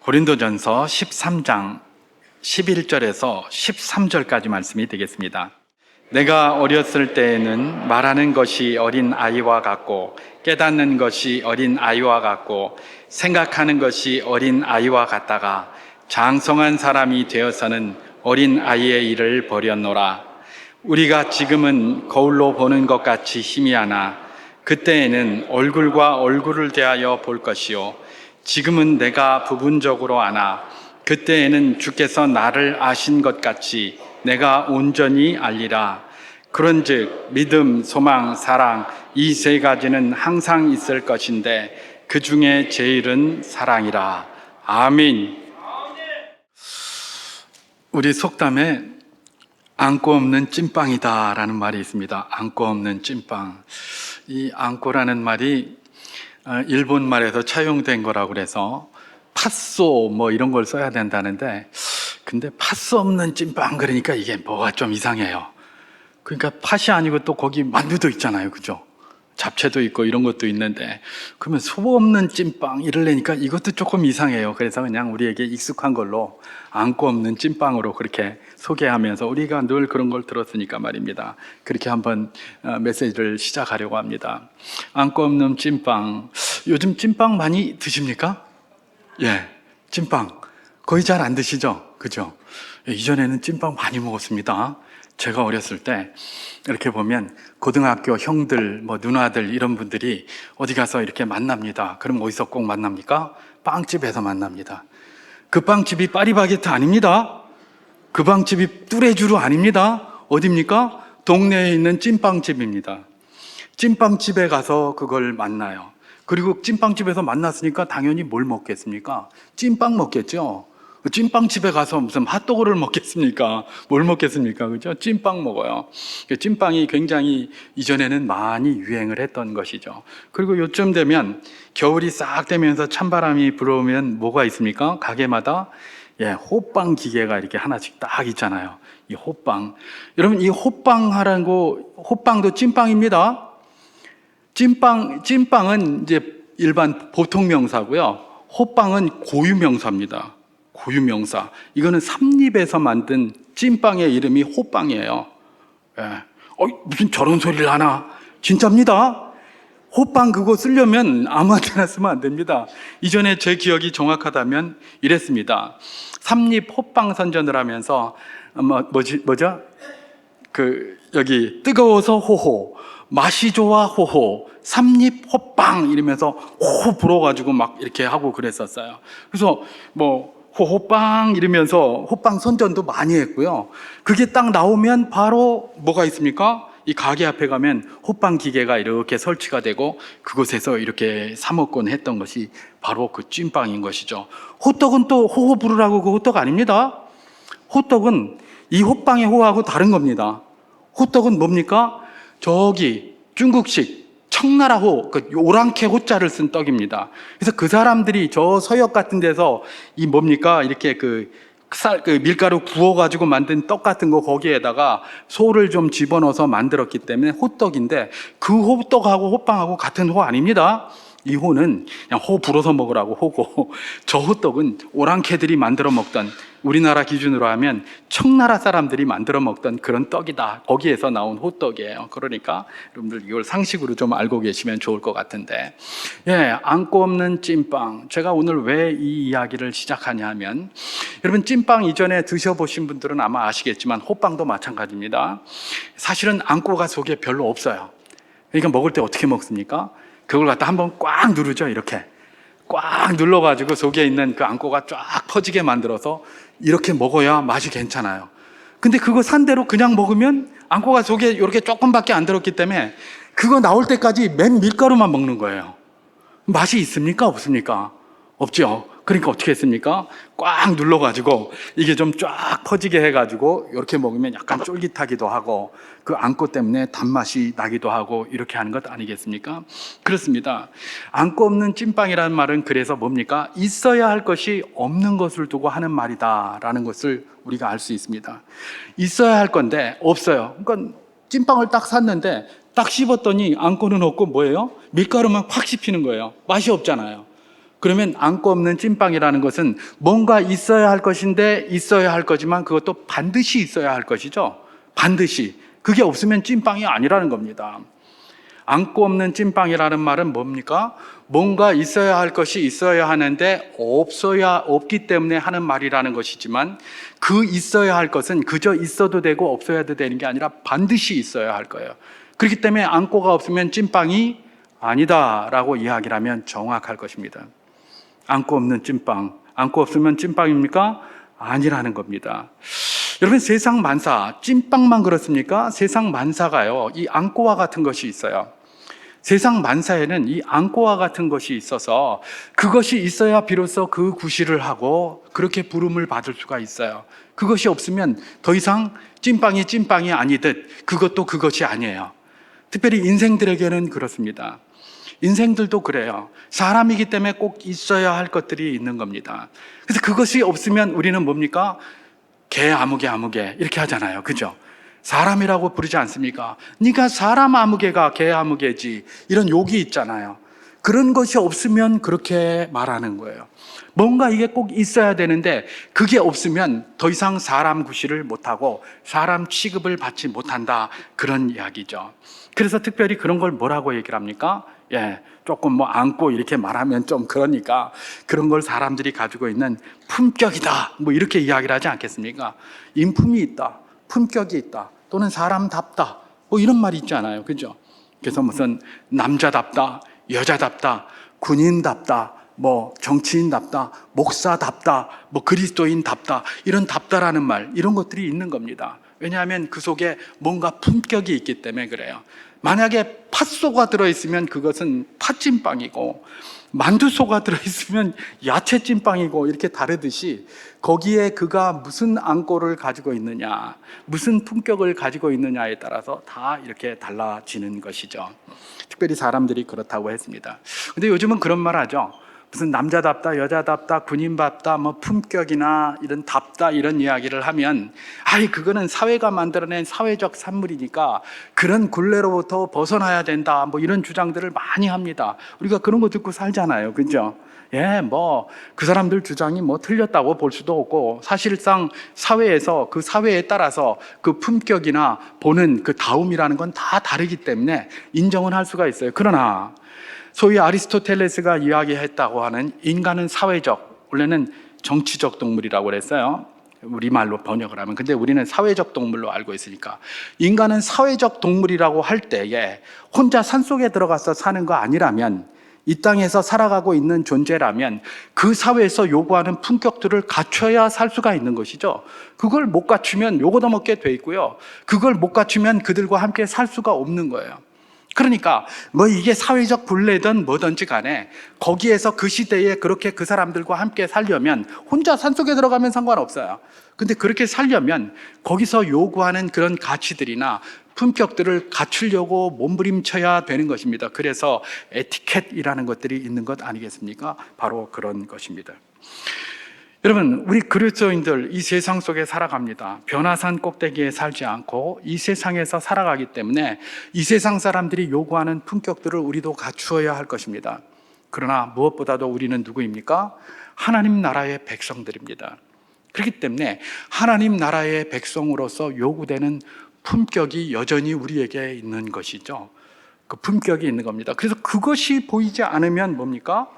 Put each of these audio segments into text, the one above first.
고린도전서 13장 11절에서 13절까지 말씀이 되겠습니다. 내가 어렸을 때에는 말하는 것이 어린 아이와 같고 깨닫는 것이 어린 아이와 같고 생각하는 것이 어린 아이와 같다가 장성한 사람이 되어서는 어린 아이의 일을 버렸노라. 우리가 지금은 거울로 보는 것 같이 희미하나 그때에는 얼굴과 얼굴을 대하여 볼 것이요 지금은 내가 부분적으로 아나 그때에는 주께서 나를 아신 것 같이 내가 온전히 알리라. 그런즉 믿음, 소망, 사랑 이 세 가지는 항상 있을 것인데 그 중에 제일은 사랑이라. 아멘. 우리 속담에 안고 없는 찐빵이다 라는 말이 있습니다. 안고 없는 찐빵. 이 안고라는 말이 일본 말에서 차용된 거라고 그래서 팥소 뭐 이런 걸 써야 된다는데, 근데 팥소 없는 찐빵 그러니까 이게 뭐가 좀 이상해요. 그러니까 팥이 아니고 또 거기 만두도 있잖아요, 그죠? 잡채도 있고 이런 것도 있는데, 그러면 소 없는 찐빵 이러려니까 이것도 조금 이상해요. 그래서 그냥 우리에게 익숙한 걸로 안고 없는 찐빵으로 그렇게 소개하면서 우리가 늘 그런 걸 들었으니까 말입니다. 그렇게 한번 메시지를 시작하려고 합니다. 안고 없는 찐빵. 요즘 찐빵 많이 드십니까? 예, 찐빵 거의 잘 안 드시죠? 그죠? 이전에는 찐빵 많이 먹었습니다. 제가 어렸을 때 이렇게 보면 고등학교 형들, 뭐 누나들 이런 분들이 어디 가서 이렇게 만납니다. 그럼 어디서 꼭 만납니까? 빵집에서 만납니다. 그 빵집이 파리바게트 아닙니다. 그 빵집이 뚜레쥬르 아닙니다. 어디입니까? 동네에 있는 찐빵집입니다. 찐빵집에 가서 그걸 만나요. 그리고 찐빵집에서 만났으니까 당연히 뭘 먹겠습니까? 찐빵 먹겠죠. 찐빵집에 가서 무슨 핫도그를 먹겠습니까? 뭘 먹겠습니까? 그죠? 찐빵 먹어요. 찐빵이 굉장히 이전에는 많이 유행을 했던 것이죠. 그리고 요쯤 되면 겨울이 싹 되면서 찬바람이 불어오면 뭐가 있습니까? 가게마다 호빵 기계가 이렇게 하나씩 딱 있잖아요. 이 호빵. 여러분, 이 호빵하라는 거, 호빵도 찐빵입니다. 찐빵은 이제 일반 보통 명사고요. 호빵은 고유 명사입니다. 고유 명사. 이거는 삼립에서 만든 찐빵의 이름이 호빵이에요. 무슨 저런 소리를 하나? 진짜입니다. 호빵 그거 쓰려면 아무한테나 쓰면 안 됩니다. 이전에 제 기억이 정확하다면 이랬습니다. 삼립 호빵 선전을 하면서 뭐죠? 여기 뜨거워서 호호, 맛이 좋아 호호, 삼립 호빵 이러면서 호호 불어가지고 막 이렇게 하고 그랬었어요. 그래서 호호빵 이러면서 호빵 선전도 많이 했고요. 그게 딱 나오면 바로 뭐가 있습니까? 이 가게 앞에 가면 호빵 기계가 이렇게 설치가 되고 그곳에서 이렇게 사 먹곤 했던 것이 바로 그 찐빵인 것이죠. 호떡은 또 호호 부르라고 그 호떡 아닙니다. 호떡은 이 호빵의 호하고 다른 겁니다. 호떡은 뭡니까? 저기 중국식 청나라호, 그 오랑캐 호자를 쓴 떡입니다. 그래서 그 사람들이 저 서역 같은 데서 이 뭡니까? 이렇게 그 밀가루 구워가지고 만든 떡 같은 거 거기에다가 소를 좀 집어넣어서 만들었기 때문에 호떡인데 그 호떡하고 호빵하고 같은 호 아닙니다. 이 호는 그냥 호 불어서 먹으라고 호고, 저 호떡은 오랑캐들이 만들어 먹던, 우리나라 기준으로 하면 청나라 사람들이 만들어 먹던 그런 떡이다. 거기에서 나온 호떡이에요. 그러니까 여러분들 이걸 상식으로 좀 알고 계시면 좋을 것 같은데, 안고 없는 찐빵. 제가 오늘 왜 이 이야기를 시작하냐 하면, 여러분 찐빵 이전에 드셔보신 분들은 아마 아시겠지만 호빵도 마찬가지입니다. 사실은 안고가 속에 별로 없어요. 그러니까 먹을 때 어떻게 먹습니까? 그걸 갖다 한번 꽉 누르죠. 이렇게 꽉 눌러가지고 속에 있는 그 안고가 쫙 퍼지게 만들어서 이렇게 먹어야 맛이 괜찮아요. 근데 그거 산대로 그냥 먹으면 안고가 속에 이렇게 조금밖에 안 들었기 때문에 그거 나올 때까지 맨 밀가루만 먹는 거예요. 맛이 있습니까? 없습니까? 없죠. 그러니까 어떻게 했습니까? 꽉 눌러가지고 이게 좀 쫙 퍼지게 해가지고 이렇게 먹으면 약간 쫄깃하기도 하고 그 안고 때문에 단맛이 나기도 하고 이렇게 하는 것 아니겠습니까? 그렇습니다. 안고 없는 찐빵이라는 말은 그래서 뭡니까? 있어야 할 것이 없는 것을 두고 하는 말이다라는 것을 우리가 알 수 있습니다. 있어야 할 건데 없어요. 그러니까 찐빵을 딱 샀는데 딱 씹었더니 안고는 없고 뭐예요? 밀가루만 확 씹히는 거예요. 맛이 없잖아요. 그러면 안고 없는 찐빵이라는 것은 뭔가 있어야 할 것인데 있어야 할 거지만 그것도 반드시 있어야 할 것이죠. 반드시. 그게 없으면 찐빵이 아니라는 겁니다. 안고 없는 찐빵이라는 말은 뭡니까? 뭔가 있어야 할 것이 있어야 하는데 없기 때문에 하는 말이라는 것이지만 그 있어야 할 것은 그저 있어도 되고 없어야도 되는 게 아니라 반드시 있어야 할 거예요. 그렇기 때문에 안고가 없으면 찐빵이 아니다라고 이야기를 하면 정확할 것입니다. 안고 없는 찐빵, 안고 없으면 찐빵입니까? 아니라는 겁니다. 여러분, 세상 만사, 찐빵만 그렇습니까? 세상 만사가요, 이 안고와 같은 것이 있어요. 세상 만사에는 이 안고와 같은 것이 있어서 그것이 있어야 비로소 그 구실을 하고 그렇게 부름을 받을 수가 있어요. 그것이 없으면 더 이상 찐빵이 아니듯 그것도 그것이 아니에요. 특별히 인생들에게는 그렇습니다. 인생들도 그래요. 사람이기 때문에 꼭 있어야 할 것들이 있는 겁니다. 그래서 그것이 없으면 우리는 뭡니까? 개 아무개 이렇게 하잖아요. 그죠? 사람이라고 부르지 않습니까? 네가 사람 아무개가 개 아무개지, 이런 욕이 있잖아요. 그런 것이 없으면 그렇게 말하는 거예요. 뭔가 이게 꼭 있어야 되는데 그게 없으면 더 이상 사람 구실을 못하고 사람 취급을 받지 못한다, 그런 이야기죠. 그래서 특별히 그런 걸 뭐라고 얘기를 합니까? 조금 뭐 안고 이렇게 말하면 좀 그러니까 그런 걸 사람들이 가지고 있는 품격이다, 뭐 이렇게 이야기를 하지 않겠습니까? 인품이 있다, 품격이 있다, 또는 사람답다, 뭐 이런 말이 있잖아요. 그죠? 그래서 무슨 남자답다, 여자답다, 군인답다, 뭐 정치인답다, 목사답다, 뭐 그리스도인답다, 이런 답다라는 말, 이런 것들이 있는 겁니다. 왜냐하면 그 속에 뭔가 품격이 있기 때문에 그래요. 만약에 팥소가 들어있으면 그것은 팥찐빵이고, 만두소가 들어있으면 야채찐빵이고, 이렇게 다르듯이 거기에 그가 무슨 안고를 가지고 있느냐, 무슨 품격을 가지고 있느냐에 따라서 다 이렇게 달라지는 것이죠. 특별히 사람들이 그렇다고 했습니다. 근데 요즘은 그런 말 하죠. 무슨 남자답다, 여자답다, 군인답다, 뭐 품격이나 이런 답다, 이런 이야기를 하면 그거는 사회가 만들어낸 사회적 산물이니까 그런 굴레로부터 벗어나야 된다, 뭐 이런 주장들을 많이 합니다. 우리가 그런 거 듣고 살잖아요. 그죠? 뭐 그 사람들 주장이 뭐 틀렸다고 볼 수도 없고, 사실상 사회에서 그 사회에 따라서 그 품격이나 보는 그 다움이라는 건 다 다르기 때문에 인정은 할 수가 있어요. 그러나 소위 아리스토텔레스가 이야기했다고 하는 인간은 사회적, 원래는 정치적 동물이라고 그랬어요. 우리말로 번역을 하면. 근데 우리는 사회적 동물로 알고 있으니까, 인간은 사회적 동물이라고 할 때에 혼자 산속에 들어가서 사는 거 아니라면, 이 땅에서 살아가고 있는 존재라면 그 사회에서 요구하는 품격들을 갖춰야 살 수가 있는 것이죠. 그걸 못 갖추면 요거도 먹게 돼 있고요, 그걸 못 갖추면 그들과 함께 살 수가 없는 거예요. 그러니까 뭐 이게 사회적 굴레든 뭐든지 간에 거기에서 그 시대에 그렇게 그 사람들과 함께 살려면 혼자 산속에 들어가면 상관없어요. 근데 그렇게 살려면 거기서 요구하는 그런 가치들이나 품격들을 갖추려고 몸부림쳐야 되는 것입니다. 그래서 에티켓이라는 것들이 있는 것 아니겠습니까? 바로 그런 것입니다. 여러분, 우리 그리스도인들 이 세상 속에 살아갑니다. 변화산 꼭대기에 살지 않고 이 세상에서 살아가기 때문에 이 세상 사람들이 요구하는 품격들을 우리도 갖추어야 할 것입니다. 그러나 무엇보다도 우리는 누구입니까? 하나님 나라의 백성들입니다. 그렇기 때문에 하나님 나라의 백성으로서 요구되는 품격이 여전히 우리에게 있는 것이죠. 그 품격이 있는 겁니다. 그래서 그것이 보이지 않으면 뭡니까?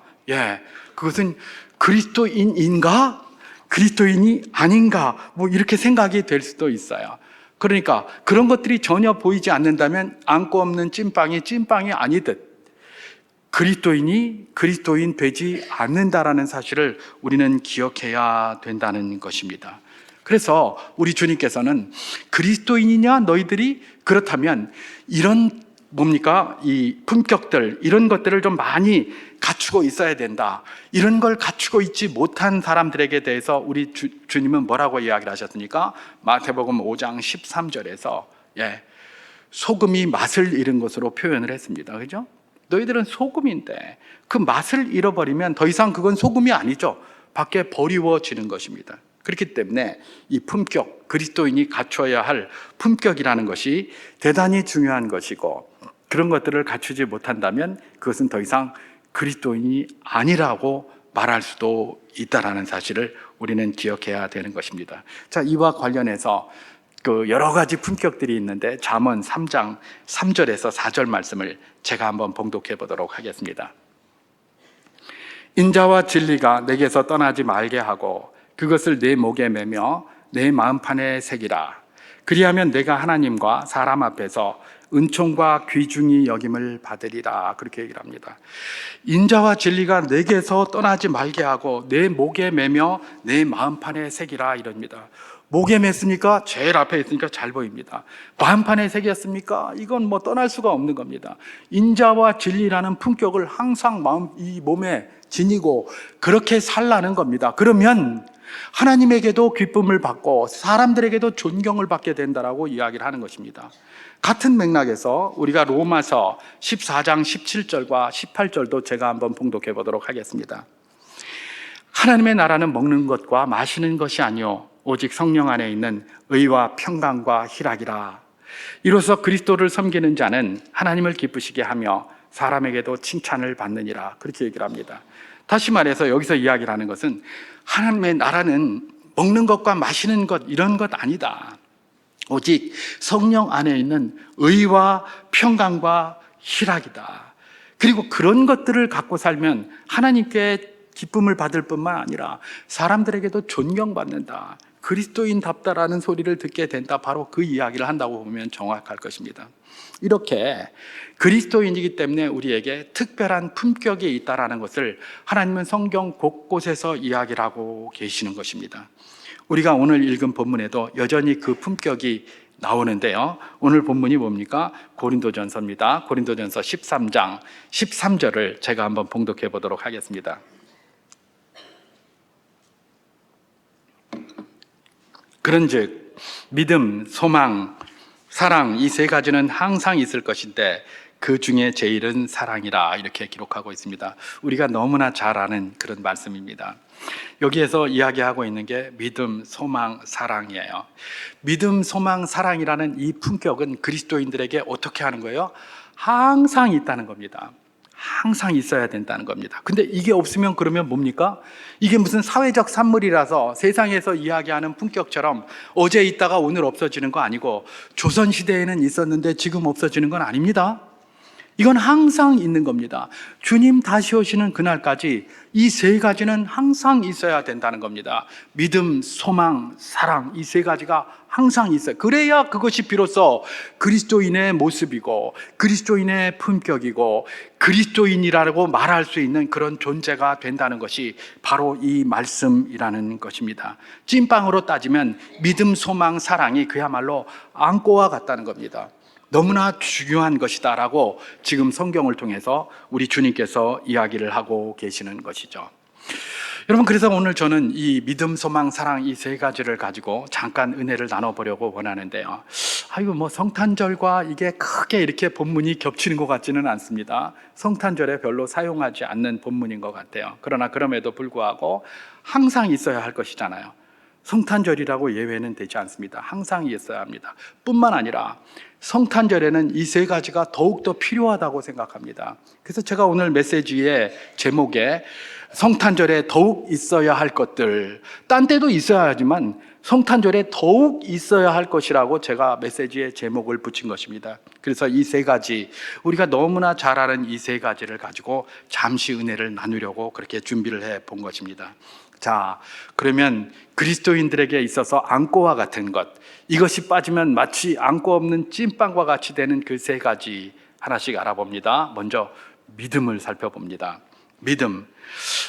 그것은 그리스도인인가? 그리스도인이 아닌가? 뭐 이렇게 생각이 될 수도 있어요. 그러니까 그런 것들이 전혀 보이지 않는다면 안고 없는 찐빵이 아니듯 그리스도인이 그리스도인 되지 않는다라는 사실을 우리는 기억해야 된다는 것입니다. 그래서 우리 주님께서는 그리스도인이냐 너희들이? 그렇다면 이런 이 품격들, 이런 것들을 좀 많이 갖추고 있어야 된다. 이런 걸 갖추고 있지 못한 사람들에게 대해서 우리 주님은 뭐라고 이야기를 하셨습니까? 마태복음 5장 13절에서 소금이 맛을 잃은 것으로 표현을 했습니다. 그죠? 너희들은 소금인데 그 맛을 잃어버리면 더 이상 그건 소금이 아니죠. 밖에 버리워지는 것입니다. 그렇기 때문에 이 품격, 그리스도인이 갖춰야 할 품격이라는 것이 대단히 중요한 것이고, 그런 것들을 갖추지 못한다면 그것은 더 이상 그리스도인이 아니라고 말할 수도 있다라는 사실을 우리는 기억해야 되는 것입니다. 자, 이와 관련해서 그 여러 가지 품격들이 있는데 잠언 3장 3절에서 4절 말씀을 제가 한번 봉독해 보도록 하겠습니다. 인자와 진리가 내게서 떠나지 말게 하고 그것을 내 목에 매며 내 마음판에 새기라. 그리하면 내가 하나님과 사람 앞에서 은총과 귀중히 여김을 받으리라. 그렇게 얘기를 합니다. 인자와 진리가 내게서 떠나지 말게 하고 내 목에 매며 내 마음판에 새기라 이럽니다. 목에 맸습니까? 제일 앞에 있으니까 잘 보입니다. 마음판에 새겼습니까? 이건 뭐 떠날 수가 없는 겁니다. 인자와 진리라는 품격을 항상 이 몸에 지니고 그렇게 살라는 겁니다. 그러면 하나님에게도 기쁨을 받고 사람들에게도 존경을 받게 된다라고 이야기를 하는 것입니다. 같은 맥락에서 우리가 로마서 14장 17절과 18절도 제가 한번 봉독해 보도록 하겠습니다. 하나님의 나라는 먹는 것과 마시는 것이 아니요 오직 성령 안에 있는 의와 평강과 희락이라. 이로써 그리스도를 섬기는 자는 하나님을 기쁘시게 하며 사람에게도 칭찬을 받느니라. 그렇게 얘기를 합니다. 다시 말해서 여기서 이야기를 하는 것은 하나님의 나라는 먹는 것과 마시는 것 이런 것 아니다. 오직 성령 안에 있는 의와 평강과 희락이다. 그리고 그런 것들을 갖고 살면 하나님께 기쁨을 받을 뿐만 아니라 사람들에게도 존경받는다. 그리스도인답다라는 소리를 듣게 된다. 바로 그 이야기를 한다고 보면 정확할 것입니다. 이렇게 그리스도인이기 때문에 우리에게 특별한 품격이 있다는 것을 하나님은 성경 곳곳에서 이야기를 하고 계시는 것입니다. 우리가 오늘 읽은 본문에도 여전히 그 품격이 나오는데요. 오늘 본문이 뭡니까? 고린도전서입니다. 고린도전서 13장 13절을 제가 한번 봉독해 보도록 하겠습니다. 그런즉 믿음, 소망, 사랑 이 세 가지는 항상 있을 것인데 그 중에 제일은 사랑이라 이렇게 기록하고 있습니다. 우리가 너무나 잘 아는 그런 말씀입니다. 여기에서 이야기하고 있는 게 믿음, 소망, 사랑이에요. 믿음, 소망, 사랑이라는 이 품격은 그리스도인들에게 어떻게 하는 거예요? 항상 있다는 겁니다. 항상 있어야 된다는 겁니다. 근데 이게 없으면 그러면 뭡니까? 이게 무슨 사회적 산물이라서 세상에서 이야기하는 품격처럼 어제 있다가 오늘 없어지는 거 아니고 조선시대에는 있었는데 지금 없어지는 건 아닙니다. 이건 항상 있는 겁니다. 주님 다시 오시는 그날까지 이 세 가지는 항상 있어야 된다는 겁니다. 믿음, 소망, 사랑 이 세 가지가 항상 있어요. 그래야 그것이 비로소 그리스도인의 모습이고 그리스도인의 품격이고 그리스도인이라고 말할 수 있는 그런 존재가 된다는 것이 바로 이 말씀이라는 것입니다. 찐빵으로 따지면 믿음, 소망, 사랑이 그야말로 안고와 같다는 겁니다. 너무나 중요한 것이다라고 지금 성경을 통해서 우리 주님께서 이야기를 하고 계시는 것이죠. 여러분, 그래서 오늘 저는 이 믿음, 소망, 사랑 이 세 가지를 가지고 잠깐 은혜를 나눠보려고 원하는데요. 이거 뭐 성탄절과 이게 크게 이렇게 본문이 겹치는 것 같지는 않습니다. 성탄절에 별로 사용하지 않는 본문인 것 같아요. 그러나 그럼에도 불구하고 항상 있어야 할 것이잖아요. 성탄절이라고 예외는 되지 않습니다. 항상 있어야 합니다. 뿐만 아니라 성탄절에는 이 세 가지가 더욱더 필요하다고 생각합니다. 그래서 제가 오늘 메시지의 제목에 성탄절에 더욱 있어야 할 것들, 딴 때도 있어야 하지만 성탄절에 더욱 있어야 할 것이라고 제가 메시지의 제목을 붙인 것입니다. 그래서 이 세 가지, 우리가 너무나 잘 아는 이 세 가지를 가지고 잠시 은혜를 나누려고 그렇게 준비를 해 본 것입니다. 자, 그러면 그리스도인들에게 있어서 안고와 같은 것, 이것이 빠지면 마치 안고 없는 찐빵과 같이 되는 그 세 가지 하나씩 알아봅니다. 먼저 믿음을 살펴봅니다.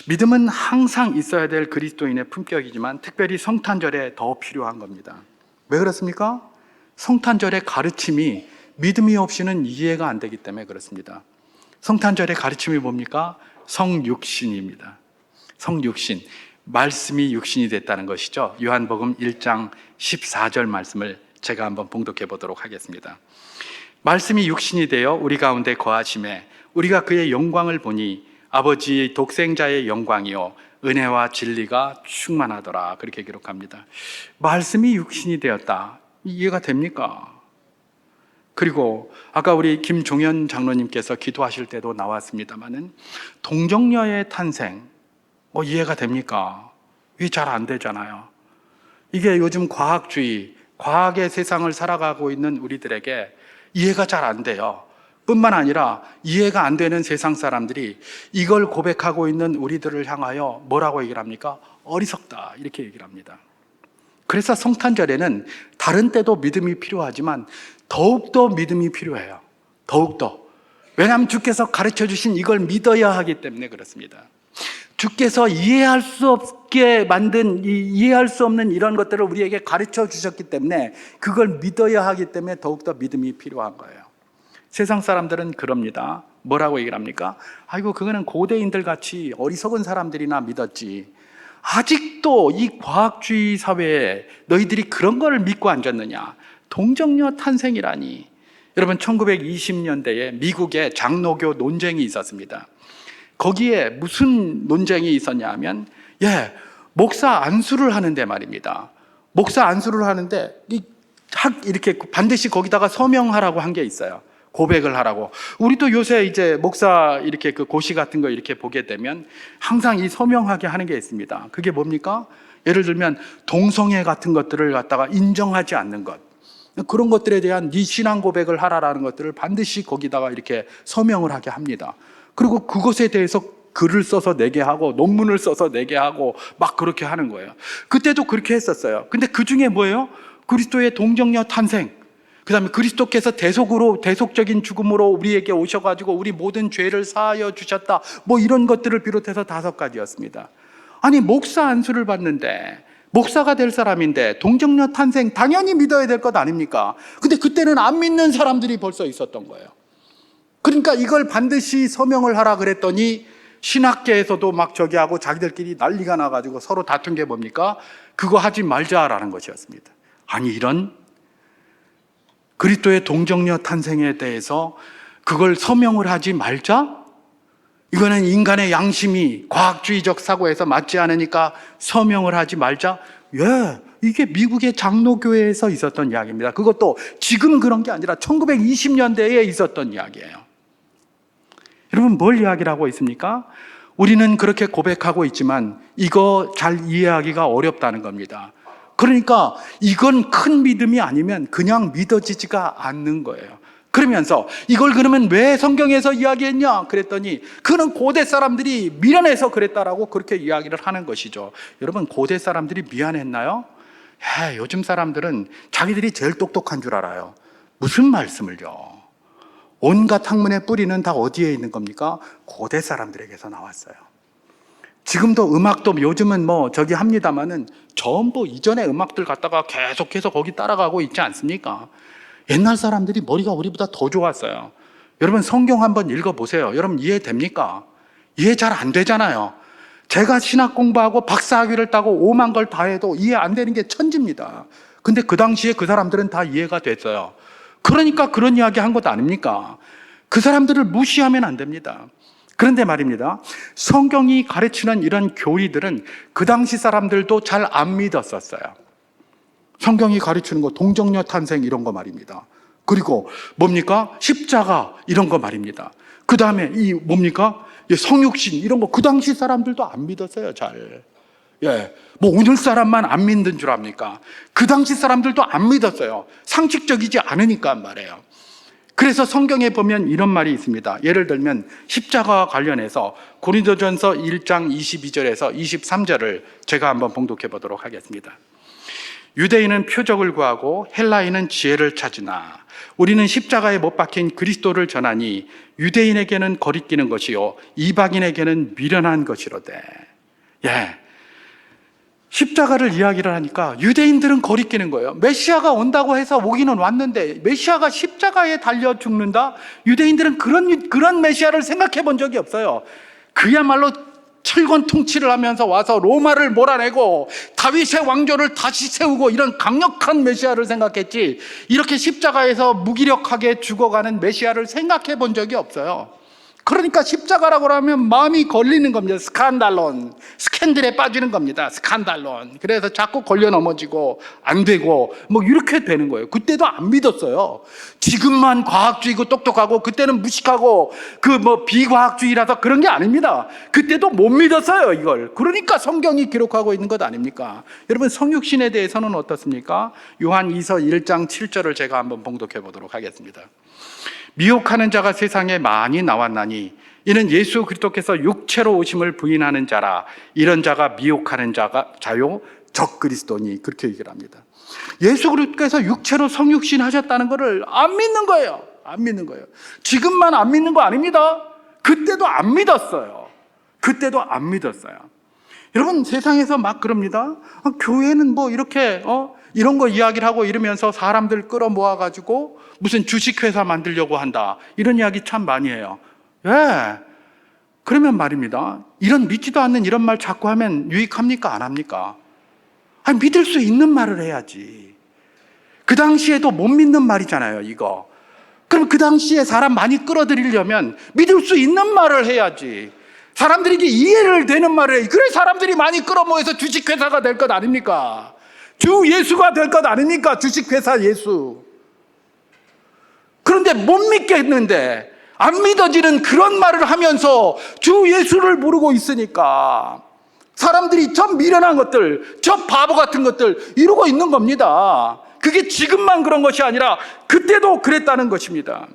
믿음은 항상 있어야 될 그리스도인의 품격이지만 특별히 성탄절에 더 필요한 겁니다. 왜 그렇습니까? 성탄절의 가르침이 믿음이 없이는 이해가 안 되기 때문에 그렇습니다. 성탄절의 가르침이 뭡니까? 성육신입니다. 성육신, 말씀이 육신이 됐다는 것이죠. 요한복음 1장 14절 말씀을 제가 한번 봉독해 보도록 하겠습니다. 말씀이 육신이 되어 우리 가운데 거하심에 우리가 그의 영광을 보니 아버지의 독생자의 영광이요 은혜와 진리가 충만하더라. 그렇게 기록합니다. 말씀이 육신이 되었다. 이해가 됩니까? 그리고 아까 우리 김종현 장로님께서 기도하실 때도 나왔습니다마는 동정녀의 탄생, 이해가 됩니까? 이게 잘 안 되잖아요. 이게 요즘 과학주의, 과학의 세상을 살아가고 있는 우리들에게 이해가 잘 안 돼요. 뿐만 아니라 이해가 안 되는 세상 사람들이 이걸 고백하고 있는 우리들을 향하여 뭐라고 얘기를 합니까? 어리석다, 이렇게 얘기를 합니다. 그래서 성탄절에는 다른 때도 믿음이 필요하지만 더욱더 믿음이 필요해요. 더욱더. 왜냐하면 주께서 가르쳐 주신 이걸 믿어야 하기 때문에 그렇습니다. 주께서 이해할 수 없게 만든, 이해할 수 없는 이런 것들을 우리에게 가르쳐 주셨기 때문에 그걸 믿어야 하기 때문에 더욱더 믿음이 필요한 거예요. 세상 사람들은 그럽니다. 뭐라고 얘기를 합니까? 아이고, 그거는 고대인들 같이 어리석은 사람들이나 믿었지. 아직도 이 과학주의 사회에 너희들이 그런 걸 믿고 앉았느냐? 동정녀 탄생이라니. 여러분, 1920년대에 미국에 장로교 논쟁이 있었습니다. 거기에 무슨 논쟁이 있었냐 하면, 목사 안수를 하는데 말입니다. 목사 안수를 하는데 이렇게 반드시 거기다가 서명하라고 한 게 있어요. 고백을 하라고. 우리도 요새 이제 목사 이렇게 그 고시 같은 거 이렇게 보게 되면 항상 이 서명하게 하는 게 있습니다. 그게 뭡니까? 예를 들면 동성애 같은 것들을 갖다가 인정하지 않는 것, 그런 것들에 대한 네 신앙 고백을 하라라는 것들을 반드시 거기다가 이렇게 서명을 하게 합니다. 그리고 그것에 대해서 글을 써서 내게 하고 논문을 써서 내게 하고 막 그렇게 하는 거예요. 그때도 그렇게 했었어요. 근데 그 중에 뭐예요? 그리스도의 동정녀 탄생, 그 다음에 그리스도께서 대속적인 죽음으로 우리에게 오셔가지고 우리 모든 죄를 사하여 주셨다, 이런 것들을 비롯해서 5가지였습니다. 아니, 목사 안수를 받는데, 목사가 될 사람인데 동정녀 탄생 당연히 믿어야 될 것 아닙니까? 근데 그때는 안 믿는 사람들이 벌써 있었던 거예요. 그러니까 이걸 반드시 서명을 하라 그랬더니 신학계에서도 막 저기 하고 자기들끼리 난리가 나가지고 서로 다툰 게 뭡니까? 그거 하지 말자라는 것이었습니다. 아니, 이런 그리스도의 동정녀 탄생에 대해서 그걸 서명을 하지 말자? 이거는 인간의 양심이 과학주의적 사고에서 맞지 않으니까 서명을 하지 말자? 이게 미국의 장로교회에서 있었던 이야기입니다. 그것도 지금 그런 게 아니라 1920년대에 있었던 이야기예요. 여러분, 뭘 이야기를 하고 있습니까? 우리는 그렇게 고백하고 있지만 이거 잘 이해하기가 어렵다는 겁니다. 그러니까 이건 큰 믿음이 아니면 그냥 믿어지지가 않는 거예요. 그러면서 이걸 그러면 왜 성경에서 이야기했냐? 그랬더니 그는 고대 사람들이 미련해서 그랬다라고 그렇게 이야기를 하는 것이죠. 여러분, 고대 사람들이 미안했나요? 요즘 사람들은 자기들이 제일 똑똑한 줄 알아요. 무슨 말씀을요? 온갖 학문의 뿌리는 다 어디에 있는 겁니까? 고대 사람들에게서 나왔어요. 지금도 음악도 요즘은 저기 합니다마는 전부 이전의 음악들 갖다가 계속해서 거기 따라가고 있지 않습니까? 옛날 사람들이 머리가 우리보다 더 좋았어요. 여러분, 성경 한번 읽어보세요. 여러분, 이해됩니까? 이해 잘 안 되잖아요. 제가 신학 공부하고 박사학위를 따고 5만 걸 다 해도 이해 안 되는 게 천지입니다. 근데 그 당시에 그 사람들은 다 이해가 됐어요. 그러니까 그런 이야기 한 것 아닙니까? 그 사람들을 무시하면 안 됩니다. 그런데 말입니다, 성경이 가르치는 이런 교리들은 그 당시 사람들도 잘 안 믿었었어요. 성경이 가르치는 거 동정녀 탄생 이런 거 말입니다. 그리고 뭡니까? 십자가 이런 거 말입니다. 그 다음에 이 뭡니까? 성육신 이런 거 그 당시 사람들도 안 믿었어요, 잘. 오늘 사람만 안 믿는 줄 압니까? 그 당시 사람들도 안 믿었어요. 상식적이지 않으니까 말이에요. 그래서 성경에 보면 이런 말이 있습니다. 예를 들면 십자가와 관련해서 고린도전서 1장 22절에서 23절을 제가 한번 봉독해 보도록 하겠습니다. 유대인은 표적을 구하고 헬라인은 지혜를 찾으나 우리는 십자가에 못 박힌 그리스도를 전하니 유대인에게는 거리끼는 것이요 이방인에게는 미련한 것이로되. 십자가를 이야기를 하니까 유대인들은 거리끼는 거예요. 메시아가 온다고 해서 오기는 왔는데 메시아가 십자가에 달려 죽는다? 유대인들은 그런 메시아를 생각해 본 적이 없어요. 그야말로 철권 통치를 하면서 와서 로마를 몰아내고 다윗의 왕조를 다시 세우고 이런 강력한 메시아를 생각했지, 이렇게 십자가에서 무기력하게 죽어가는 메시아를 생각해 본 적이 없어요. 그러니까 십자가라고 하면 마음이 걸리는 겁니다. 스캔들론 스캔들에 빠지는 겁니다. 스칸달론. 그래서 자꾸 걸려 넘어지고 안 되고 뭐 이렇게 되는 거예요. 그때도 안 믿었어요. 지금만 과학주의고 똑똑하고 그때는 무식하고 그 뭐 비과학주의라서 그런 게 아닙니다. 그때도 못 믿었어요, 이걸. 그러니까 성경이 기록하고 있는 것 아닙니까? 여러분, 성육신에 대해서는 어떻습니까? 요한 2서 1장 7절을 제가 한번 봉독해 보도록 하겠습니다. 미혹하는 자가 세상에 많이 나왔나니 이는 예수 그리스도께서 육체로 오심을 부인하는 자라. 이런 자가 미혹하는 자요 적그리스도니. 그렇게 얘기를 합니다. 예수 그리스도께서 육체로 성육신 하셨다는 것을 안 믿는 거예요. 안 믿는 거예요. 지금만 안 믿는 거 아닙니다. 그때도 안 믿었어요. 그때도 안 믿었어요. 여러분, 세상에서 막 그럽니다. 교회는 뭐 이렇게 이런 거 이야기를 하고 이러면서 사람들 끌어모아 가지고 무슨 주식회사 만들려고 한다, 이런 이야기 참 많이 해요. 왜? 그러면 말입니다, 이런 믿지도 않는 이런 말 자꾸 하면 유익합니까? 안 합니까? 아니, 믿을 수 있는 말을 해야지. 그 당시에도 못 믿는 말이잖아요, 이거. 그럼 그 당시에 사람 많이 끌어들이려면 믿을 수 있는 말을 해야지. 사람들에게 이해를 되는 말을 해. 그래 사람들이 많이 끌어모여서 주식회사가 될 것 아닙니까? 주 예수가 될 것 아닙니까? 주식회사 예수. 그런데 못 믿겠는데, 안 믿어지는 그런 말을 하면서 주 예수를 모르고 있으니까 사람들이 저 미련한 것들, 저 바보 같은 것들 이러고 있는 겁니다. 그게 지금만 그런 것이 아니라 그때도 그랬다는 것입니다.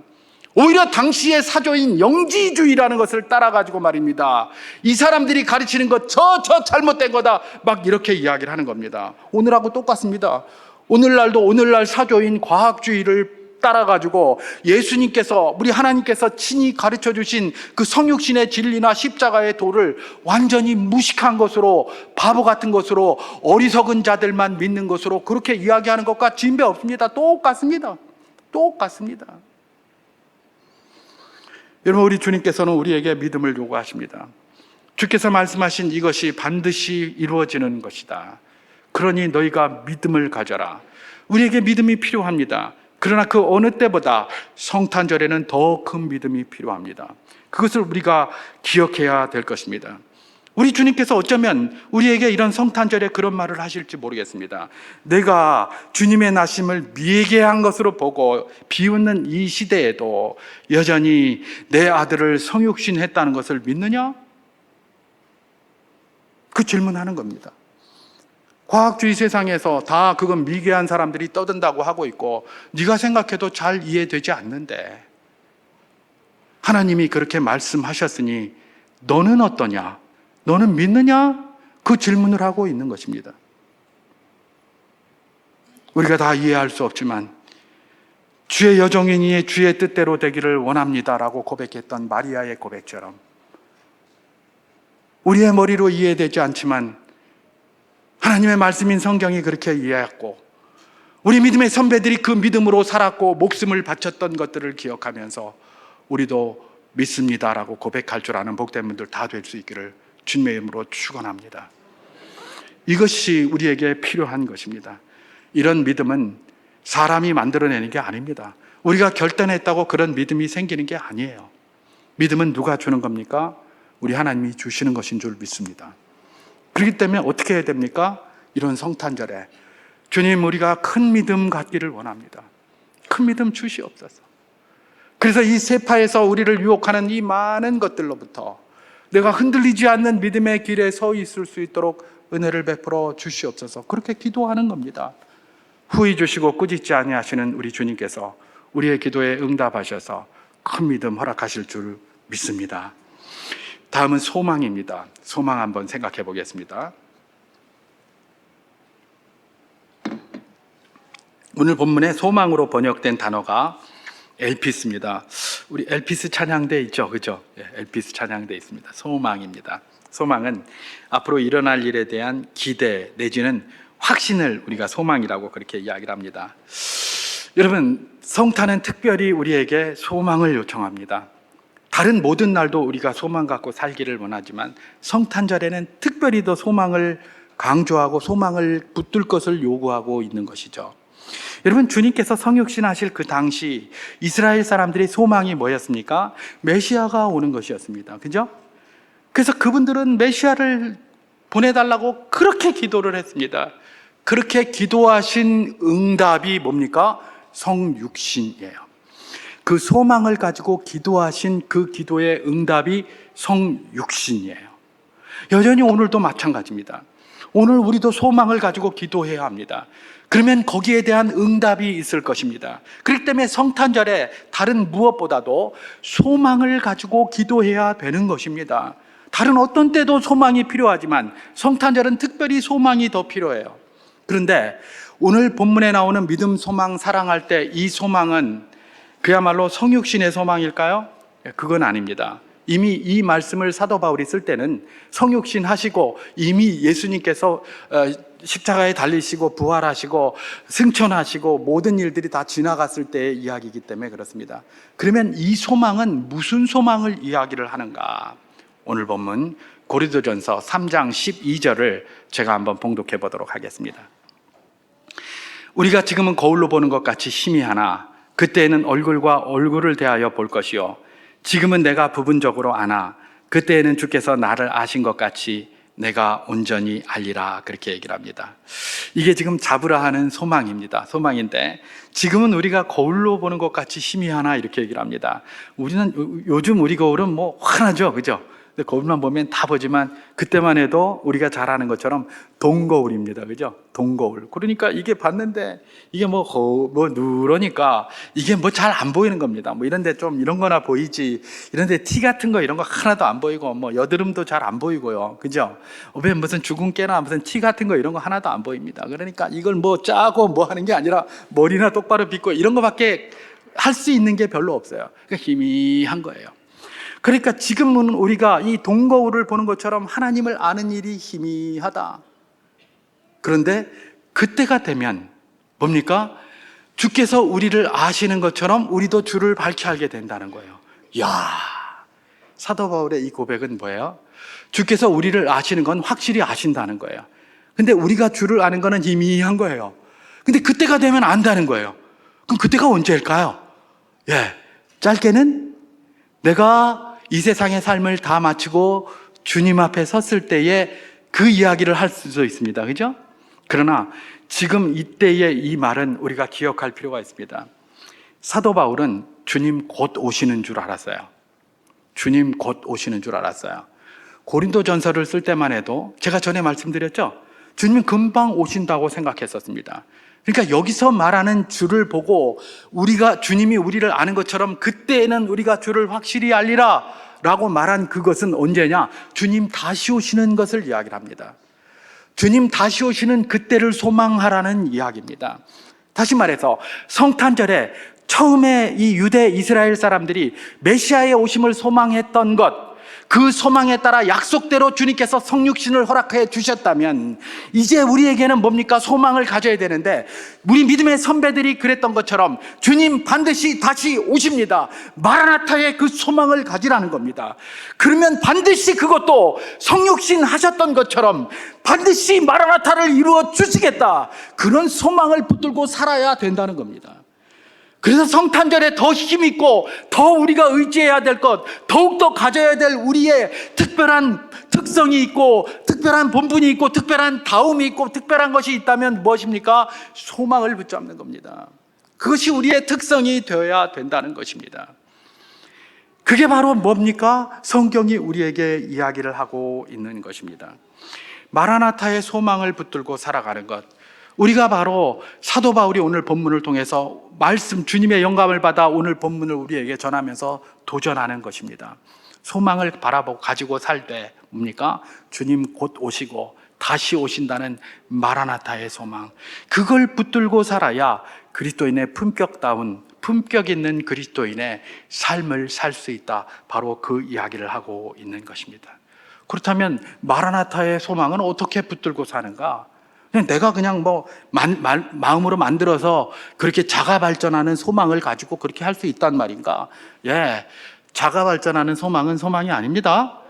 오히려 당시의 사조인 영지주의라는 것을 따라가지고 말입니다, 이 사람들이 가르치는 것 저 잘못된 거다 막 이렇게 이야기를 하는 겁니다. 오늘하고 똑같습니다. 오늘날 사조인 과학주의를 따라가지고 예수님께서, 우리 하나님께서 친히 가르쳐 주신 그 성육신의 진리나 십자가의 도를 완전히 무식한 것으로, 바보 같은 것으로, 어리석은 자들만 믿는 것으로 그렇게 이야기하는 것과 진배 없습니다. 똑같습니다. 여러분, 우리 주님께서는 우리에게 믿음을 요구하십니다. 주께서 말씀하신 이것이 반드시 이루어지는 것이다. 그러니 너희가 믿음을 가져라. 우리에게 믿음이 필요합니다. 그러나 그 어느 때보다 성탄절에는 더 큰 믿음이 필요합니다. 그것을 우리가 기억해야 될 것입니다. 우리 주님께서 어쩌면 우리에게 이런 성탄절에 그런 말을 하실지 모르겠습니다. 내가 주님의 나심을 미개한 것으로 보고 비웃는 이 시대에도 여전히 내 아들을 성육신했다는 것을 믿느냐? 그 질문하는 겁니다. 과학주의 세상에서 다 그건 미개한 사람들이 떠든다고 하고 있고 네가 생각해도 잘 이해되지 않는데 하나님이 그렇게 말씀하셨으니 너는 어떠냐? 너는 믿느냐? 그 질문을 하고 있는 것입니다. 우리가 다 이해할 수 없지만 주의 여종이니 주의 뜻대로 되기를 원합니다라고 고백했던 마리아의 고백처럼 우리의 머리로 이해되지 않지만 하나님의 말씀인 성경이 그렇게 이해했고 우리 믿음의 선배들이 그 믿음으로 살았고 목숨을 바쳤던 것들을 기억하면서 우리도 믿습니다라고 고백할 줄 아는 복된 분들 다 될 수 있기를 주님의 이름으로 축원합니다. 이것이 우리에게 필요한 것입니다. 이런 믿음은 사람이 만들어내는 게 아닙니다. 우리가 결단했다고 그런 믿음이 생기는 게 아니에요. 믿음은 누가 주는 겁니까? 우리 하나님이 주시는 것인 줄 믿습니다. 그렇기 때문에 어떻게 해야 됩니까? 이런 성탄절에 주님, 우리가 큰 믿음 갖기를 원합니다. 큰 믿음 주시옵소서. 그래서 이 세파에서 우리를 유혹하는 이 많은 것들로부터 내가 흔들리지 않는 믿음의 길에 서 있을 수 있도록 은혜를 베풀어 주시옵소서. 그렇게 기도하는 겁니다. 후히 주시고 꾸짖지 아니하시는 우리 주님께서 우리의 기도에 응답하셔서 큰 믿음 허락하실 줄 믿습니다. 다음은 소망입니다. 소망 한번 생각해 보겠습니다. 오늘 본문에 소망으로 번역된 단어가 엘피스입니다. 우리 엘피스 찬양대 있죠, 그죠? 엘피스 찬양대 있습니다. 소망입니다. 소망은 앞으로 일어날 일에 대한 기대 내지는 확신을 우리가 소망이라고 그렇게 이야기를 합니다. 여러분, 성탄은 특별히 우리에게 소망을 요청합니다. 다른 모든 날도 우리가 소망 갖고 살기를 원하지만 성탄절에는 특별히 더 소망을 강조하고 소망을 붙들 것을 요구하고 있는 것이죠. 여러분, 주님께서 성육신 하실 그 당시 이스라엘 사람들의 소망이 뭐였습니까? 메시아가 오는 것이었습니다. 그죠? 그래서 그분들은 메시아를 보내달라고 그렇게 기도를 했습니다. 그렇게 기도하신 응답이 뭡니까? 성육신이에요. 그 소망을 가지고 기도하신 그 기도의 응답이 성육신이에요. 여전히 오늘도 마찬가지입니다. 오늘 우리도 소망을 가지고 기도해야 합니다. 그러면 거기에 대한 응답이 있을 것입니다. 그렇기 때문에 성탄절에 다른 무엇보다도 소망을 가지고 기도해야 되는 것입니다. 다른 어떤 때도 소망이 필요하지만 성탄절은 특별히 소망이 더 필요해요. 그런데 오늘 본문에 나오는 믿음, 소망, 사랑할 때 이 소망은 그야말로 성육신의 소망일까요? 그건 아닙니다. 이미 이 말씀을 사도 바울이 쓸 때는 성육신 하시고 이미 예수님께서 십자가에 달리시고 부활하시고 승천하시고 모든 일들이 다 지나갔을 때의 이야기이기 때문에 그렇습니다. 그러면 이 소망은 무슨 소망을 이야기를 하는가? 오늘 본문 고린도전서 3장 12절을 제가 한번 봉독해 보도록 하겠습니다. 우리가 지금은 거울로 보는 것 같이 희미하나 그때에는 얼굴과 얼굴을 대하여 볼 것이요 지금은 내가 부분적으로 아나 그때에는 주께서 나를 아신 것 같이 내가 온전히 알리라, 그렇게 얘기를 합니다. 이게 지금 잡으라 하는 소망입니다. 소망인데 지금은 우리가 거울로 보는 것 같이 희미하나 이렇게 얘기를 합니다. 우리는 요즘 우리 거울은 뭐 환하죠, 그죠? 근데 거울만 보면 다 보지만 그때만 해도 우리가 잘 아는 것처럼 동거울입니다, 그죠? 동거울. 그러니까 이게 봤는데 이게 뭐 누러니까 이게 뭐 잘 안 보이는 겁니다. 뭐 이런데 좀 이런 거나 보이지, 이런데 티 같은 거 이런 거 하나도 안 보이고 뭐 여드름도 잘 안 보이고요, 그죠? 왜 무슨 죽은 깨나 무슨 티 같은 거 이런 거 하나도 안 보입니다. 그러니까 이걸 뭐 짜고 뭐 하는 게 아니라 머리나 똑바로 빗고 이런 거밖에 할 수 있는 게 별로 없어요. 그러니까 희미한 거예요. 그러니까 지금은 우리가 이 동거울을 보는 것처럼 하나님을 아는 일이 희미하다. 그런데 그때가 되면 뭡니까? 주께서 우리를 아시는 것처럼 우리도 주를 밝히 알게 된다는 거예요. 이야, 사도 바울의 이 고백은 뭐예요? 주께서 우리를 아시는 건 확실히 아신다는 거예요. 근데 우리가 주를 아는 거는 희미한 거예요. 근데 그때가 되면 안다는 거예요. 그럼 그때가 언제일까요? 짧게는 내가 이 세상의 삶을 다 마치고 주님 앞에 섰을 때에 그 이야기를 할 수도 있습니다. 그죠? 그러나 지금 이때의 이 말은 우리가 기억할 필요가 있습니다. 사도 바울은 주님 곧 오시는 줄 알았어요. 주님 곧 오시는 줄 알았어요. 고린도전서를 쓸 때만 해도 제가 전에 말씀드렸죠? 주님 금방 오신다고 생각했었습니다. 그러니까 여기서 말하는 주를 보고 주님이 우리를 아는 것처럼 그때에는 우리가 주를 확실히 알리라 라고 말한 그것은 언제냐? 주님 다시 오시는 것을 이야기를 합니다. 주님 다시 오시는 그때를 소망하라는 이야기입니다. 다시 말해서 성탄절에 처음에 이 유대 이스라엘 사람들이 메시아의 오심을 소망했던 것, 그 소망에 따라 약속대로 주님께서 성육신을 허락해 주셨다면 이제 우리에게는 뭡니까? 소망을 가져야 되는데 우리 믿음의 선배들이 그랬던 것처럼 주님 반드시 다시 오십니다. 마라나타의 그 소망을 가지라는 겁니다. 그러면 반드시 그것도 성육신 하셨던 것처럼 반드시 마라나타를 이루어 주시겠다, 그런 소망을 붙들고 살아야 된다는 겁니다. 그래서 성탄절에 더 힘있고 더 우리가 의지해야 될 것, 더욱더 가져야 될 우리의 특별한 특성이 있고 특별한 본분이 있고 특별한 다움이 있고 특별한 것이 있다면 무엇입니까? 소망을 붙잡는 겁니다. 그것이 우리의 특성이 되어야 된다는 것입니다. 그게 바로 뭡니까? 성경이 우리에게 이야기를 하고 있는 것입니다. 마라나타의 소망을 붙들고 살아가는 것, 우리가 바로 사도 바울이 오늘 본문을 통해서 말씀, 주님의 영감을 받아 오늘 본문을 우리에게 전하면서 도전하는 것입니다. 소망을 바라보고 가지고 살 때 뭡니까? 주님 곧 오시고 다시 오신다는 마라나타의 소망, 그걸 붙들고 살아야 그리스도인의 품격 있는 그리스도인의 삶을 살 수 있다, 바로 그 이야기를 하고 있는 것입니다. 그렇다면 마라나타의 소망은 어떻게 붙들고 사는가? 내가 그냥 마음으로 만들어서 그렇게 자가 발전하는 소망을 가지고 그렇게 할 수 있단 말인가? 자가 발전하는 소망은 소망이 아닙니다.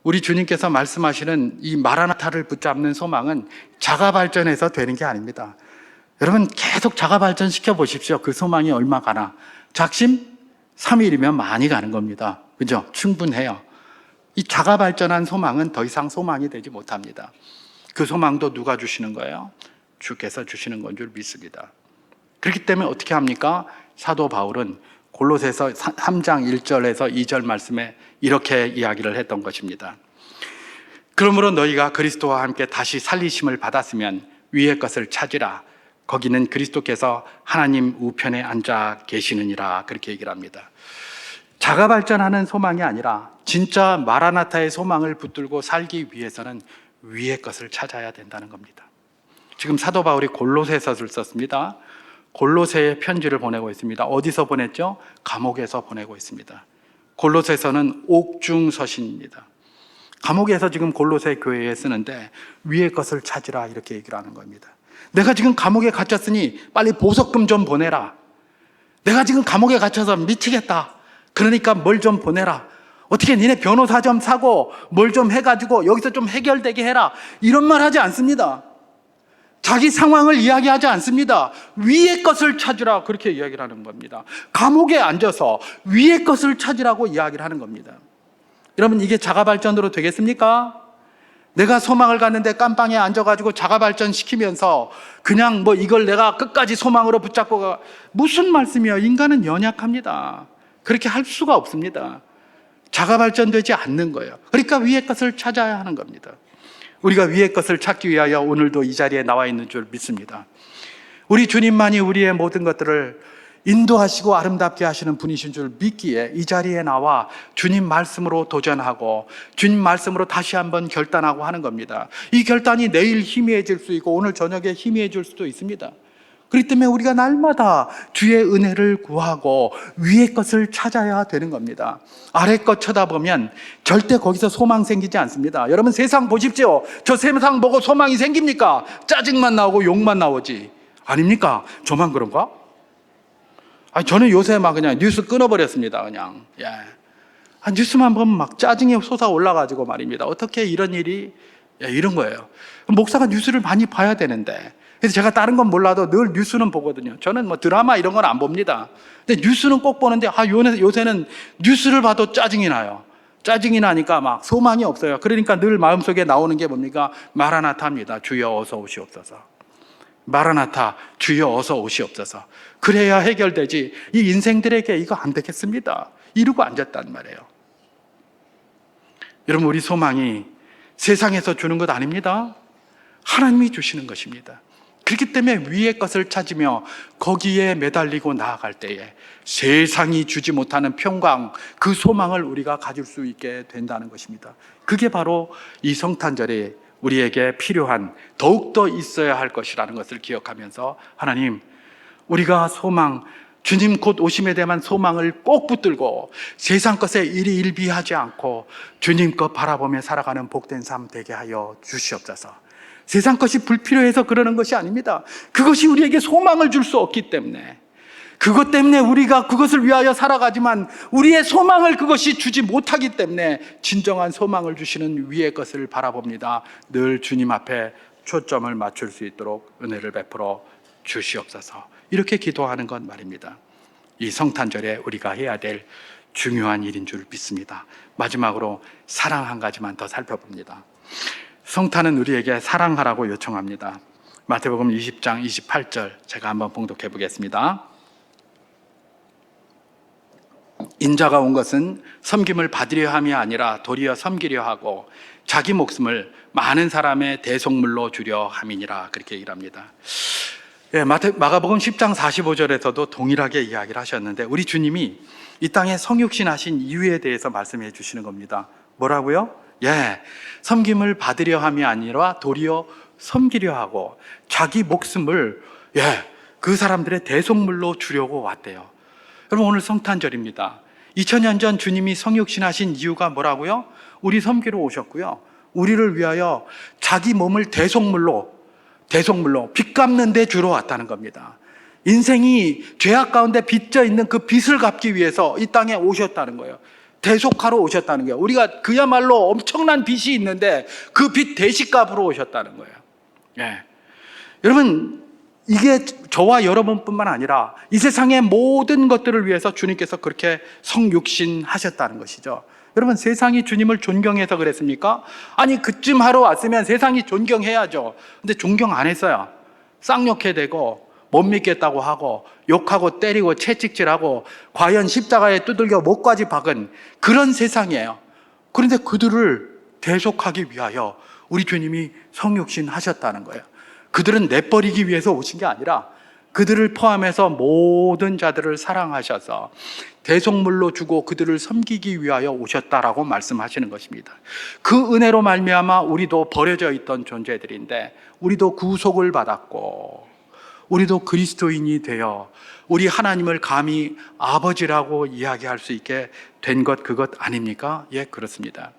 우리 주님께서 말씀하시는 이 마라나타를 붙잡는 소망은 자가 발전해서 되는 게 아닙니다. 여러분 계속 자가 발전시켜 보십시오. 그 소망이 얼마 가나? 작심 3일이면 많이 가는 겁니다. 그죠? 충분해요. 이 자가 발전한 소망은 더 이상 소망이 되지 못합니다. 그 소망도 누가 주시는 거예요? 주께서 주시는 건 줄 믿습니다. 그렇기 때문에 어떻게 합니까? 사도 바울은 골로새서 3장 1절에서 2절 말씀에 이렇게 이야기를 했던 것입니다. 그러므로 너희가 그리스도와 함께 다시 살리심을 받았으면 위의 것을 찾으라. 거기는 그리스도께서 하나님 우편에 앉아 계시느니라. 그렇게 얘기를 합니다. 자가 발전하는 소망이 아니라 진짜 마라나타의 소망을 붙들고 살기 위해서는 위의 것을 찾아야 된다는 겁니다. 지금 사도 바울이 골로새서를 썼습니다. 골로새에 편지를 보내고 있습니다. 어디서 보냈죠? 감옥에서 보내고 있습니다. 골로새서는 옥중서신입니다. 감옥에서 지금 골로새 교회에 쓰는데 위의 것을 찾으라 이렇게 얘기를 하는 겁니다. 내가 지금 감옥에 갇혔으니 빨리 보석금 좀 보내라. 내가 지금 감옥에 갇혀서 미치겠다. 그러니까 뭘 좀 보내라. 어떻게 니네 변호사 좀 사고 뭘 좀 해가지고 여기서 좀 해결되게 해라. 이런 말 하지 않습니다. 자기 상황을 이야기하지 않습니다. 위의 것을 찾으라 그렇게 이야기를 하는 겁니다. 감옥에 앉아서 위의 것을 찾으라고 이야기를 하는 겁니다. 여러분, 이게 자가발전으로 되겠습니까? 내가 소망을 갖는데 깜빵에 앉아가지고 자가발전 시키면서 그냥 뭐 이걸 내가 끝까지 소망으로 붙잡고 가. 무슨 말씀이에요? 인간은 연약합니다. 그렇게 할 수가 없습니다. 자가발전되지 않는 거예요. 그러니까 위의 것을 찾아야 하는 겁니다. 우리가 위의 것을 찾기 위하여 오늘도 이 자리에 나와 있는 줄 믿습니다. 우리 주님만이 우리의 모든 것들을 인도하시고 아름답게 하시는 분이신 줄 믿기에 이 자리에 나와 주님 말씀으로 도전하고 주님 말씀으로 다시 한번 결단하고 하는 겁니다. 이 결단이 내일 희미해질 수 있고 오늘 저녁에 희미해질 수도 있습니다. 그렇기 때문에 우리가 날마다 주의 은혜를 구하고 위의 것을 찾아야 되는 겁니다. 아래 것 쳐다보면 절대 거기서 소망 생기지 않습니다. 여러분, 세상 보십시오. 저 세상 보고 소망이 생깁니까? 짜증만 나오고 욕만 나오지. 아닙니까? 저만 그런가? 아니, 저는 요새 막 그냥 뉴스 끊어버렸습니다. 그냥. 예. 뉴스만 보면 막 짜증이 솟아 올라가지고 말입니다. 어떻게 이런 일이, 이런 거예요. 목사가 뉴스를 많이 봐야 되는데. 그래서 제가 다른 건 몰라도 늘 뉴스는 보거든요. 저는 뭐 드라마 이런 건 안 봅니다. 근데 뉴스는 꼭 보는데, 요새는 뉴스를 봐도 짜증이 나요. 짜증이 나니까 막 소망이 없어요. 그러니까 늘 마음속에 나오는 게 뭡니까? 마라나타입니다. 주여 어서 오시옵소서. 마라나타, 주여 어서 오시옵소서. 그래야 해결되지. 이 인생들에게 이거 안 되겠습니다. 이러고 앉았단 말이에요. 여러분, 우리 소망이 세상에서 주는 것 아닙니다. 하나님이 주시는 것입니다. 그렇기 때문에 위의 것을 찾으며 거기에 매달리고 나아갈 때에 세상이 주지 못하는 평강, 그 소망을 우리가 가질 수 있게 된다는 것입니다. 그게 바로 이 성탄절에 우리에게 필요한, 더욱더 있어야 할 것이라는 것을 기억하면서 하나님, 우리가 소망, 주님 곧 오심에 대한 소망을 꼭 붙들고 세상 것에 일희일비하지 않고 주님 것 바라보며 살아가는 복된 삶 되게 하여 주시옵소서. 세상 것이 불필요해서 그러는 것이 아닙니다. 그것이 우리에게 소망을 줄 수 없기 때문에, 그것 때문에 우리가 그것을 위하여 살아가지만 우리의 소망을 그것이 주지 못하기 때문에 진정한 소망을 주시는 위의 것을 바라봅니다. 늘 주님 앞에 초점을 맞출 수 있도록 은혜를 베풀어 주시옵소서. 이렇게 기도하는 건 말입니다. 이 성탄절에 우리가 해야 될 중요한 일인 줄 믿습니다. 마지막으로 사랑 한 가지만 더 살펴봅니다. 성탄은 우리에게 사랑하라고 요청합니다. 마태복음 20장 28절 제가 한번 봉독해 보겠습니다. 인자가 온 것은 섬김을 받으려 함이 아니라 도리어 섬기려 하고 자기 목숨을 많은 사람의 대속물로 주려 함이니라. 그렇게 얘기를 합니다. 마가복음 10장 45절에서도 동일하게 이야기를 하셨는데, 우리 주님이 이 땅에 성육신 하신 이유에 대해서 말씀해 주시는 겁니다. 뭐라고요? 섬김을 받으려 함이 아니라 도리어 섬기려 하고 자기 목숨을 그 사람들의 대속물로 주려고 왔대요. 여러분, 오늘 성탄절입니다. 2000년 전 주님이 성육신하신 이유가 뭐라고요? 우리 섬기러 오셨고요, 우리를 위하여 자기 몸을 대속물로 빚 갚는 데 주러 왔다는 겁니다. 인생이 죄악 가운데 빚져 있는 그 빚을 갚기 위해서 이 땅에 오셨다는 거예요. 대속하러 오셨다는 거예요. 우리가 그야말로 엄청난 빚이 있는데 그 빚 대식값으로 오셨다는 거예요. 여러분, 이게 저와 여러분뿐만 아니라 이 세상의 모든 것들을 위해서 주님께서 그렇게 성육신 하셨다는 것이죠. 여러분, 세상이 주님을 존경해서 그랬습니까? 아니, 그쯤 하러 왔으면 세상이 존경해야죠. 근데 존경 안 했어요. 쌍욕해대고 못 믿겠다고 하고 욕하고 때리고 채찍질하고 과연 십자가에 두들겨 목까지 박은 그런 세상이에요. 그런데 그들을 대속하기 위하여 우리 주님이 성육신 하셨다는 거예요. 그들은 내버리기 위해서 오신 게 아니라 그들을 포함해서 모든 자들을 사랑하셔서 대속물로 주고 그들을 섬기기 위하여 오셨다라고 말씀하시는 것입니다. 그 은혜로 말미암아 우리도 버려져 있던 존재들인데 우리도 구속을 받았고 우리도 그리스도인이 되어 우리 하나님을 감히 아버지라고 이야기할 수 있게 된 것, 그것 아닙니까? 예, 그렇습니다.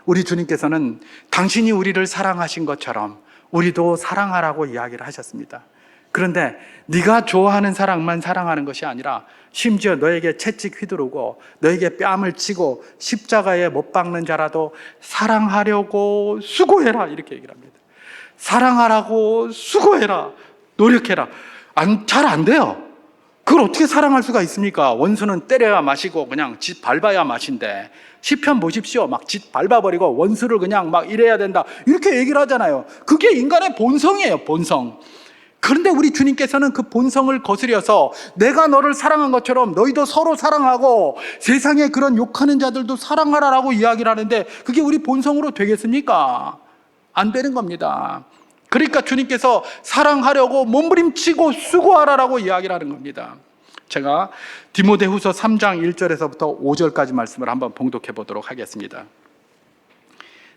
우리 주님께서는 당신이 우리를 사랑하신 것처럼 우리도 사랑하라고 이야기를 하셨습니다. 그런데 네가 좋아하는 사랑만 사랑하는 것이 아니라 심지어 너에게 채찍 휘두르고 너에게 뺨을 치고 십자가에 못 박는 자라도 사랑하려고 수고해라, 이렇게 얘기를 합니다. 사랑하라고 수고해라, 노력해라. 잘 안 돼요. 그걸 어떻게 사랑할 수가 있습니까? 원수는 때려야 마시고 그냥 짓 밟아야 마신데, 시편 보십시오. 막 짓 밟아버리고 원수를 그냥 막 이래야 된다, 이렇게 얘기를 하잖아요. 그게 인간의 본성이에요, 본성. 그런데 우리 주님께서는 그 본성을 거스려서 내가 너를 사랑한 것처럼 너희도 서로 사랑하고 세상에 그런 욕하는 자들도 사랑하라라고 이야기를 하는데, 그게 우리 본성으로 되겠습니까? 안 되는 겁니다. 그러니까 주님께서 사랑하려고 몸부림치고 수고하라라고 이야기를 하는 겁니다. 제가 디모데후서 3장 1절에서부터 5절까지 말씀을 한번 봉독해 보도록 하겠습니다.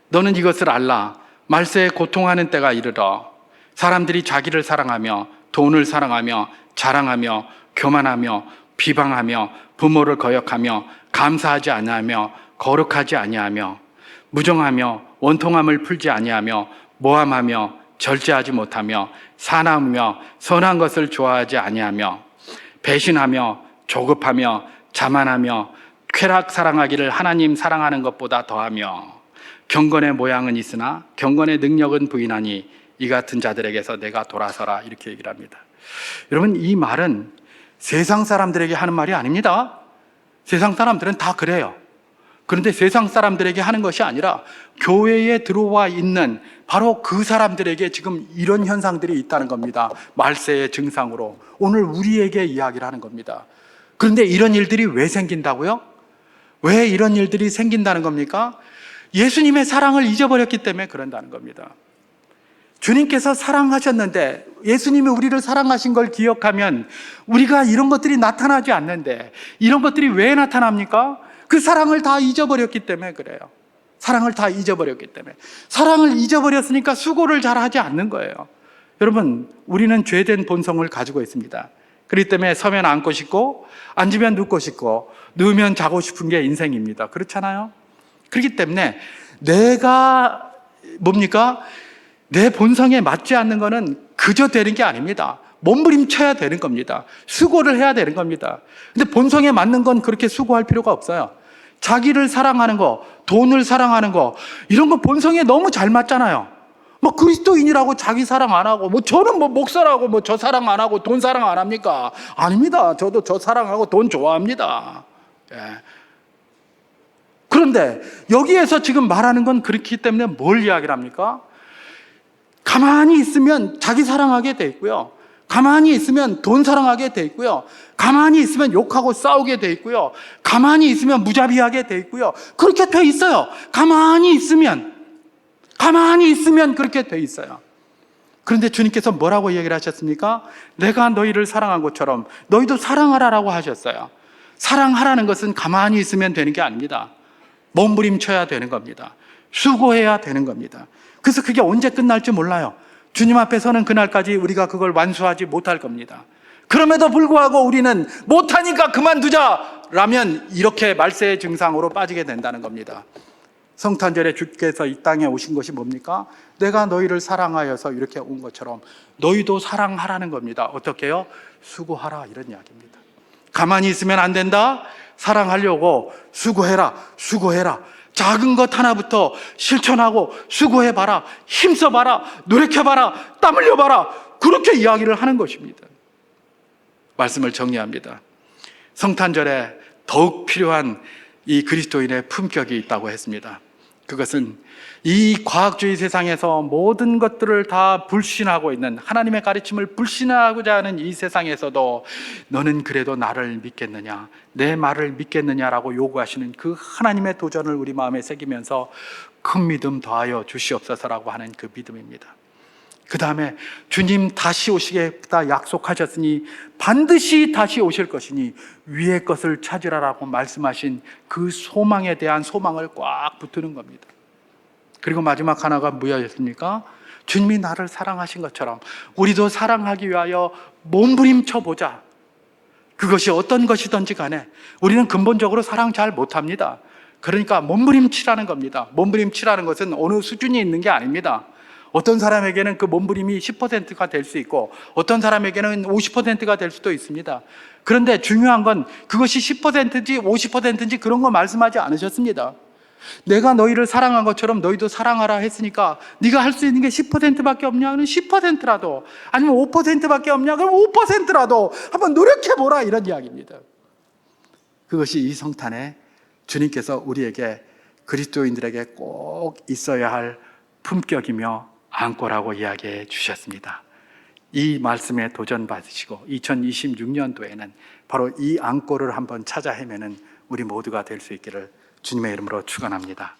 너는 이것을 알라. 말세에 고통하는 때가 이르러 사람들이 자기를 사랑하며 돈을 사랑하며 자랑하며 교만하며 비방하며 부모를 거역하며 감사하지 아니하며 거룩하지 아니하며 무정하며 원통함을 풀지 아니하며 모함하며 절제하지 못하며 사나우며 선한 것을 좋아하지 아니하며 배신하며 조급하며 자만하며 쾌락 사랑하기를 하나님 사랑하는 것보다 더하며 경건의 모양은 있으나 경건의 능력은 부인하니 이 같은 자들에게서 내가 돌아서라, 이렇게 얘기를 합니다. 여러분, 이 말은 세상 사람들에게 하는 말이 아닙니다. 세상 사람들은 다 그래요. 그런데 세상 사람들에게 하는 것이 아니라 교회에 들어와 있는 바로 그 사람들에게 지금 이런 현상들이 있다는 겁니다. 말세의 증상으로 오늘 우리에게 이야기를 하는 겁니다. 그런데 이런 일들이 왜 생긴다고요? 왜 이런 일들이 생긴다는 겁니까? 예수님의 사랑을 잊어버렸기 때문에 그런다는 겁니다. 주님께서 사랑하셨는데, 예수님이 우리를 사랑하신 걸 기억하면 우리가 이런 것들이 나타나지 않는데, 이런 것들이 왜 나타납니까? 그 사랑을 다 잊어버렸기 때문에 그래요. 사랑을 다 잊어버렸기 때문에. 사랑을 잊어버렸으니까 수고를 잘 하지 않는 거예요. 여러분, 우리는 죄된 본성을 가지고 있습니다. 그렇기 때문에 서면 앉고 싶고 앉으면 눕고 싶고 누우면 자고 싶은 게 인생입니다. 그렇잖아요? 그렇기 때문에 내가 뭡니까? 내 본성에 맞지 않는 거는 그저 되는 게 아닙니다. 몸부림쳐야 되는 겁니다. 수고를 해야 되는 겁니다. 근데 본성에 맞는 건 그렇게 수고할 필요가 없어요. 자기를 사랑하는 거, 돈을 사랑하는 거, 이런 거 본성에 너무 잘 맞잖아요. 뭐 그리스도인이라고 자기 사랑 안 하고, 뭐 저는 뭐 목사라고 뭐 저 사랑 안 하고 돈 사랑 안 합니까? 아닙니다. 저도 저 사랑하고 돈 좋아합니다. 예. 그런데 여기에서 지금 말하는 건 그렇기 때문에 뭘 이야기를 합니까? 가만히 있으면 자기 사랑하게 돼 있고요. 가만히 있으면 돈 사랑하게 돼 있고요. 가만히 있으면 욕하고 싸우게 돼 있고요. 가만히 있으면 무자비하게 돼 있고요. 그렇게 돼 있어요. 가만히 있으면 그렇게 돼 있어요. 그런데 주님께서 뭐라고 얘기를 하셨습니까? 내가 너희를 사랑한 것처럼 너희도 사랑하라라고 하셨어요. 사랑하라는 것은 가만히 있으면 되는 게 아닙니다. 몸부림쳐야 되는 겁니다. 수고해야 되는 겁니다. 그래서 그게 언제 끝날지 몰라요. 주님 앞에서는 그날까지 우리가 그걸 완수하지 못할 겁니다. 그럼에도 불구하고 우리는 못하니까 그만두자 라면 이렇게 말세의 증상으로 빠지게 된다는 겁니다. 성탄절에 주께서 이 땅에 오신 것이 뭡니까? 내가 너희를 사랑하여서 이렇게 온 것처럼 너희도 사랑하라는 겁니다. 어떻게 해요? 수고하라, 이런 이야기입니다. 가만히 있으면 안 된다. 사랑하려고 수고해라. 작은 것 하나부터 실천하고 수고해봐라, 힘써봐라, 노력해봐라, 땀 흘려봐라, 그렇게 이야기를 하는 것입니다. 말씀을 정리합니다. 성탄절에 더욱 필요한 이 그리스도인의 품격이 있다고 했습니다. 그것은 이 과학주의 세상에서 모든 것들을 다 불신하고 있는, 하나님의 가르침을 불신하고자 하는 이 세상에서도 너는 그래도 나를 믿겠느냐, 내 말을 믿겠느냐라고 요구하시는 그 하나님의 도전을 우리 마음에 새기면서 큰 믿음 더하여 주시옵소서라고 하는 그 믿음입니다. 그 다음에 주님 다시 오시겠다 약속하셨으니 반드시 다시 오실 것이니 위의 것을 찾으라라고 말씀하신 그 소망에 대한 소망을 꽉 붙드는 겁니다. 그리고 마지막 하나가 뭐였습니까? 주님이 나를 사랑하신 것처럼 우리도 사랑하기 위하여 몸부림쳐 보자. 그것이 어떤 것이든지 간에 우리는 근본적으로 사랑 잘 못합니다. 그러니까 몸부림치라는 겁니다. 몸부림치라는 것은 어느 수준이 있는 게 아닙니다. 어떤 사람에게는 그 몸부림이 10%가 될 수 있고 어떤 사람에게는 50%가 될 수도 있습니다. 그런데 중요한 건 그것이 10%인지 50%인지 그런 거 말씀하지 않으셨습니다. 내가 너희를 사랑한 것처럼 너희도 사랑하라 했으니까 네가 할 수 있는 게 10%밖에 없냐? 그럼 10%라도, 아니면 5%밖에 없냐? 그럼 5%라도 한번 노력해보라, 이런 이야기입니다. 그것이 이 성탄에 주님께서 우리에게, 그리스도인들에게 꼭 있어야 할 품격이며 안고라고 이야기해 주셨습니다. 이 말씀에 도전받으시고 2026년도에는 바로 이 안고를 한번 찾아 헤매는 우리 모두가 될 수 있기를 주님의 이름으로 축원합니다.